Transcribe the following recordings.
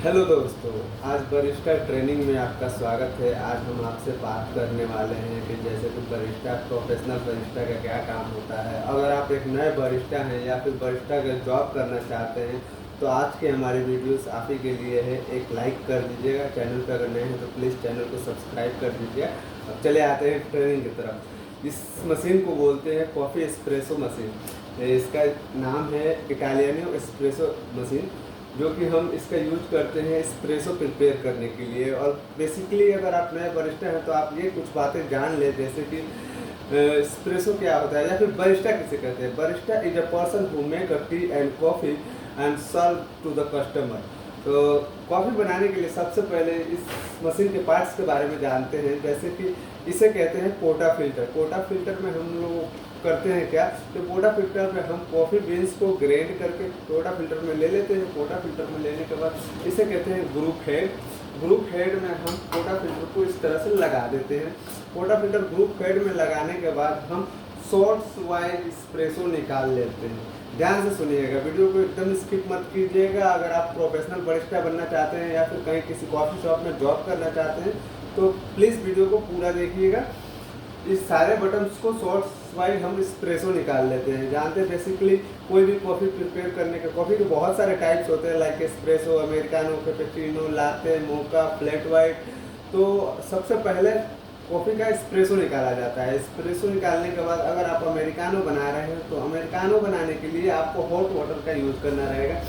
Hello दोस्तों, आज barista training में आपका स्वागत है। आज हम आपसे बात करने वाले हैं कि जैसे कि बरिस्टा, प्रोफेशनल बरिस्टा का क्या काम होता है। अगर आप एक नए बरिस्टा हैं या फिर बरिस्टा का जॉब करना चाहते हैं तो आज की हमारी वीडियोस आप ही के लिए है। एक लाइक कर दीजिएगा, चैनल पर अगर नए हैं तो प्लीज़ चैनल को सब्सक्राइब कर दीजिए। अब चले आते हैं ट्रेनिंग की तरफ। इस मशीन को बोलते हैं कॉफ़ी एस्प्रेसो मशीन। इसका नाम है इटालियनो एस्प्रेसो मशीन, जो कि हम इसका यूज करते हैं एस्प्रेसो प्रिपेयर करने के लिए। और बेसिकली अगर आप नए बरिस्टा हैं तो आप ये कुछ बातें जान लें, जैसे कि एस्प्रेसो क्या होता है या फिर बरिस्टा किसे कहते हैं। Barista is a person who make a tea and coffee and serve to the customer. तो कॉफ़ी बनाने के लिए सबसे पहले इस मशीन के पार्ट्स के बारे में जानते हैं। जैसे कि इसे कहते हैं पोटा फिल्टर। पोटा फिल्टर में हम लोग करते हैं क्या, तो पोटा फिल्टर में हम कॉफ़ी बीन्स को ग्राइंड करके पोटा फिल्टर में ले लेते हैं। पोटा फिल्टर में लेने के बाद इसे कहते हैं ग्रुप हेड। ग्रुप हेड में हम पोटा फिल्टर को इस तरह से लगा देते हैं। पोटा फिल्टर ग्रुप हेड में लगाने के बाद हम शॉर्ट्स वाइज एस्प्रेसो निकाल लेते हैं। ध्यान से सुनिएगा, वीडियो को एकदम स्किप मत कीजिएगा। अगर आप प्रोफेशनल बरिस्टा बनना चाहते हैं या फिर कहीं किसी कॉफ़ी शॉप में जॉब करना चाहते हैं तो प्लीज़ वीडियो को पूरा देखिएगा। इस सारे बटन्स को शॉर्ट्स वाइज हम एस्प्रेसो निकाल लेते हैं। जानते हैं बेसिकली कोई भी कॉफ़ी प्रिपेयर करने के, कॉफ़ी के बहुत सारे टाइप्स होते हैं, like espresso, americano, cappuccino, latte, mocha, flat white. तो सबसे पहले कॉफ़ी का एस्प्रेसो निकाला जाता है। एस्प्रेसो निकालने के बाद अगर आप अमेरिकानो बना रहे हैं तो अमेरिकानो बनाने के लिए आपको हॉट वाटर का यूज़ करना रहेगा।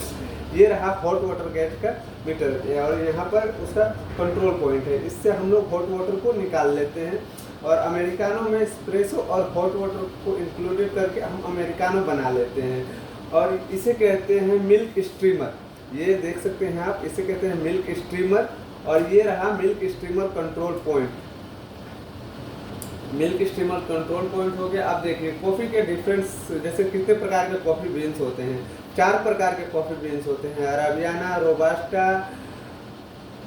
ये रहा हॉट वाटर गैस का मीटर और यहाँ पर उसका कंट्रोल पॉइंट है। इससे हम लोग हॉट वाटर को निकाल लेते हैं और अमेरिकानो में एस्प्रेसो और हॉट वाटर को इंक्लूडेड करके हम अमेरिकानो बना लेते हैं। और इसे कहते हैं मिल्क स्ट्रीमर। ये देख सकते हैं आप, इसे कहते हैं मिल्क स्ट्रीमर। और ये रहा milk streamer control point. Milk streamer control point हो गया। अब देखिए कॉफ़ी के डिफरेंस, जैसे कितने प्रकार के कॉफ़ी बीन्स होते हैं। 4 प्रकार के कॉफ़ी बीन्स होते हैं, अरेबियाना, रोबास्टा,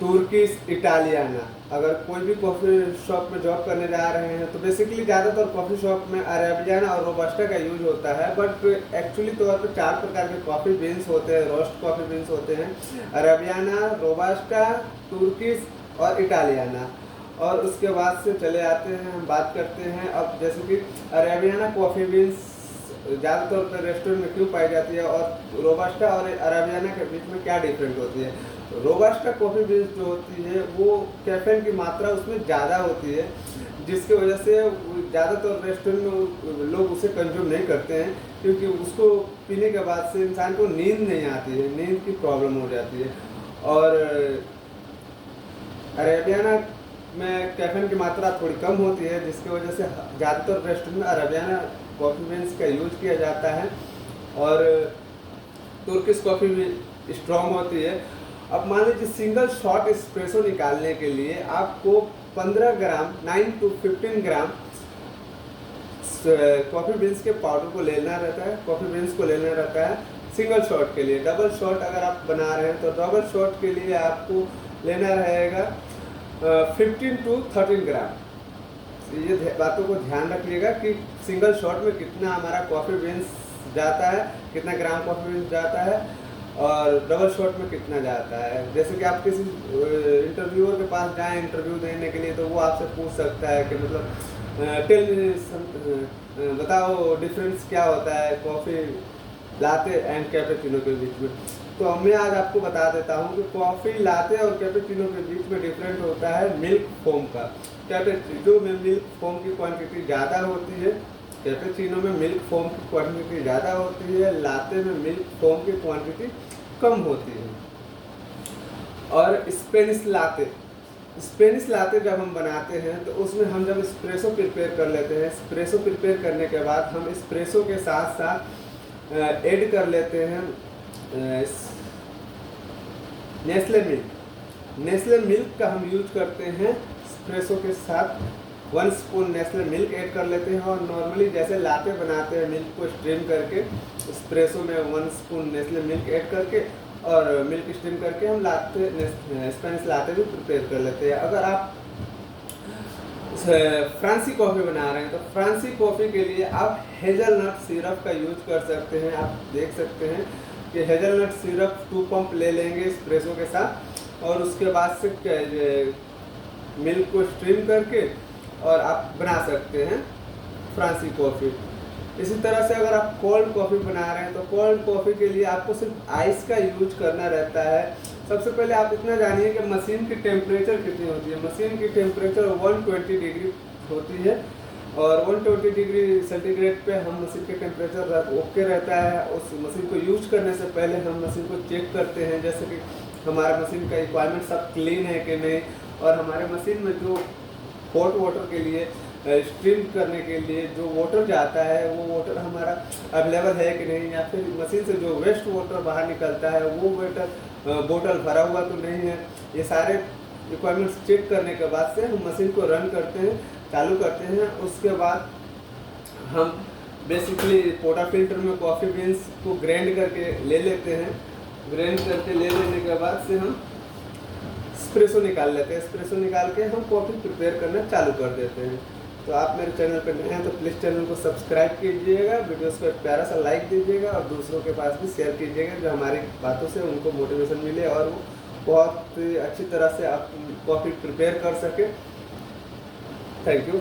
तुर्किश, इटालियाना। अगर कोई भी कॉफ़ी शॉप में जॉब करने जा रहे हैं तो बेसिकली ज़्यादातर कॉफ़ी शॉप में अरेबियाना और रोबास्टा का यूज होता है, बट एक्चुअली तौर पर 4 प्रकार के कॉफ़ी बीन्स होते हैं, रोस्ट कॉफ़ी बीन्स होते हैं, अरेबियाना, रोबास्टा, तुर्किश और इटालियाना। और उसके बाद से चले आते हैं, हम बात करते हैं अब जैसे कि अरेबियाना कॉफ़ी बीन्स ज़्यादातर पर रेस्टोरेंट में क्यों पाई जाती है और रोबास्टा और अरेबियाना के बीच में क्या डिफरेंट होती है। रोबास्टा कॉफ़ी बीन्स जो होती है वो कैफीन की मात्रा उसमें ज़्यादा होती है, जिसकी वजह से ज़्यादातर रेस्टोरेंट में लोग उसे कंज्यूम नहीं करते हैं, क्योंकि उसको पीने के बाद से इंसान को नींद नहीं आती है, नींद की प्रॉब्लम हो जाती है। और अरेबियाना में कैफीन की मात्रा थोड़ी कम होती है, जिसकी वजह से ज़्यादातर रेस्टोरेंट में अरेबियाना कॉफ़ी बीन्स का यूज किया जाता है। और तुर्किश कॉफ़ी भी स्ट्रॉन्ग होती है। अब मान लीजिए सिंगल शॉट एस्प्रेसो निकालने के लिए आपको 15 ग्राम 9 to 15 ग्राम कॉफ़ी बीन्स के पाउडर को लेना रहता है, कॉफ़ी बीन्स को लेना रहता है सिंगल शॉट के लिए। डबल शॉट अगर आप बना रहे हैं तो डबल शॉट के लिए आपको लेना रहेगा 15 to 13 ग्राम। ये बातों को ध्यान रखिएगा कि सिंगल शॉट में कितना हमारा कॉफ़ी बीन्स जाता है, कितना ग्राम कॉफ़ी बीन्स जाता है और डबल शॉट में कितना जाता है। जैसे कि आप किसी इंटरव्यूअर के पास जाएं इंटरव्यू देने के लिए तो वो आपसे पूछ सकता है कि मतलब बताओ डिफरेंस क्या होता है कॉफ़ी लाते एंड कैपेचिनो के बीच में। तो मैं आज आपको बता देता हूँ कि कॉफ़ी लाते और कैपेचिनो के बीच में डिफरेंट होता है मिल्क फोम का। कैपेचिनो में मिल्क फोम की क्वांटिटी ज़्यादा होती है, कैपेचिनो में मिल्क फोम की क्वांटिटी ज़्यादा होती है, लाते में मिल्क फोम की क्वांटिटी कम होती है। और स्पेनिश लाते जब हम बनाते हैं तो उसमें हम जब एस्प्रेसो प्रिपेयर कर लेते हैं, एस्प्रेसो प्रिपेयर करने के बाद हम एस्प्रेसो के साथ साथ ऐड कर लेते हैं नेस्ले मिल्क का हम यूज करते हैं एस्प्रेसो के साथ। 1 स्पून नेस्ले मिल्क ऐड कर लेते हैं और नॉर्मली जैसे लाते बनाते हैं मिल्क को स्ट्रीम करके एस्प्रेसो में 1 स्पून नेस्ले मिल्क ऐड करके और मिल्क स्ट्रीम करके हम लाते स्पेनिश लाते भी प्रिपेयर कर लेते हैं। अगर आप फ्रांसी कॉफ़ी बना रहे हैं तो फ्रांसी कॉफ़ी के लिए आप हेज़लनट सिरप का यूज कर सकते हैं। आप देख सकते हैं कि हेज़लनट सिरप 2 पंप ले लेंगे एस्प्रेसो के साथ और उसके बाद से मिल्क को स्ट्रीम करके और आप बना सकते हैं फ्रांसी कॉफ़ी। इसी तरह से अगर आप कोल्ड कॉफ़ी बना रहे हैं तो कोल्ड कॉफ़ी के लिए आपको सिर्फ आइस का यूज करना रहता है। सबसे पहले आप इतना जानिए कि मशीन की टेम्परेचर कितनी होती है। मशीन की टेम्परेचर 120 डिग्री होती है और 120 डिग्री सेंटीग्रेड पे हम मशीन के टेम्परेचर ओके रहता है। उस मशीन को यूज करने से पहले हम मशीन को चेक करते हैं, जैसे कि हमारे मशीन का रिक्वायरमेंट सब क्लीन है कि नहीं, और हमारे मशीन में जो हॉट वाटर के लिए स्ट्रीम करने के लिए जो वाटर जाता है वो वाटर हमारा अवेलेबल है कि नहीं, या फिर मशीन से जो वेस्ट वाटर बाहर निकलता है वो वाटर बोतल भरा हुआ तो नहीं है। ये सारे रिक्वायरमेंट्स चेक करने के बाद से हम मशीन को रन करते हैं, चालू करते हैं। उसके बाद हम बेसिकली पोटा फिल्टर में कॉफ़ी बीन्स को ग्राइंड करके ले लेते हैं। ग्राइंड करके ले लेने के बाद से हम एस्प्रेसो निकाल लेते हैं। एस्प्रेसो निकाल के हम कॉफ़ी प्रिपेयर करना चालू कर देते हैं। तो आप मेरे चैनल पर नए हैं तो प्लीज़ चैनल को सब्सक्राइब कीजिएगा, वीडियोस को एक प्यारा सा लाइक दीजिएगा और दूसरों के पास भी शेयर कीजिएगा, जो हमारी बातों से उनको मोटिवेशन मिले और वो बहुत अच्छी तरह से आप कॉफ़ी प्रिपेयर कर सके। Thank you.